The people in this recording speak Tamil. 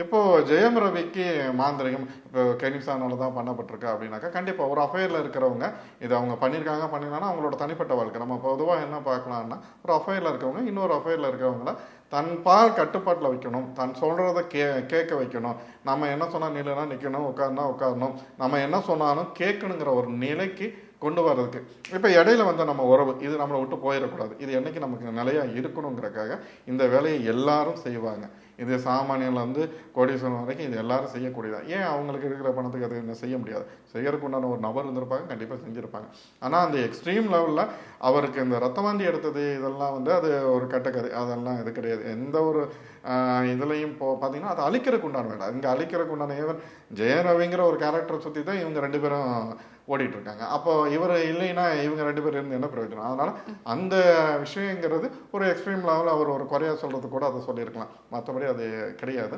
இப்போ ஜெயம் ரவிக்கு மாந்திரிகம் இப்போ கெனிசானால தான் பண்ணப்பட்டிருக்கா அப்படின்னாக்கா கண்டிப்பாக ஒரு அஃபையரில் இருக்கிறவங்க இது அவங்க பண்ணியிருக்காங்கன்னா அவங்களோட தனிப்பட்ட வாழ்க்கை. நம்ம பொதுவாக என்ன பார்க்கலாம்னா ஒரு அஃபையரில் இருக்கிறவங்க இன்னொரு அஃபையரில் இருக்கிறவங்கள தன் பால் கட்டுப்பாட்டில் வைக்கணும், தன் சொல்கிறத கேட்க வைக்கணும். நம்ம என்ன சொன்னால் நிலைனா நிற்கணும், உட்காருனா உட்காரணும், நம்ம என்ன சொன்னாலும் கேட்கணுங்கிற ஒரு நிலைக்கு கொண்டு வர்றதுக்கு. இப்போ இடையில வந்து நம்ம உறவு இது நம்மளை விட்டு போயிடக்கூடாது, இது என்னைக்கு நமக்கு நிலையாக இருக்கணுங்கிறக்காக இந்த வேலையை எல்லாரும் செய்வாங்க. இது சாமானியில் வந்து கோடீஸ்வரன் வரைக்கும் இது எல்லாரும் செய்யக்கூடியதான். ஏன் அவங்களுக்கு இருக்கிற பணத்துக்கு அது என்ன செய்ய முடியாது? செய்யறதுக்கு உண்டான ஒரு நபர் இருந்திருப்பாங்க, கண்டிப்பாக செஞ்சுருப்பாங்க. ஆனால் அந்த எக்ஸ்ட்ரீம் லெவலில் அவருக்கு இந்த ரத்த வாந்தி எடுத்தது இதெல்லாம் வந்து அது ஒரு கட்டக்கதை, அதெல்லாம் இது கிடையாது. எந்த ஒரு இதுலையும் பார்த்தீங்கன்னா அது அழிக்கிறதுக்கு உண்டான வேலை. இங்கே அழிக்கிறதுக்கு உண்டான ஈவன் ஜெயம் ரவிங்கிற ஒரு கேரக்டரை சுற்றி தான் இவங்க 2 பேரும் ஓடிட்டு இருக்காங்க. அப்போ இவர் இல்லைன்னா இவங்க 2 பேர் இருந்து என்ன பிரயோஜனம்? அதனால அந்த விஷயங்கிறது ஒரு எக்ஸ்ட்ரீம் லெவலில் அவர் ஒரு குறையா சொல்றது கூட அதை சொல்லியிருக்கலாம். மற்றபடி அது கிடையாது.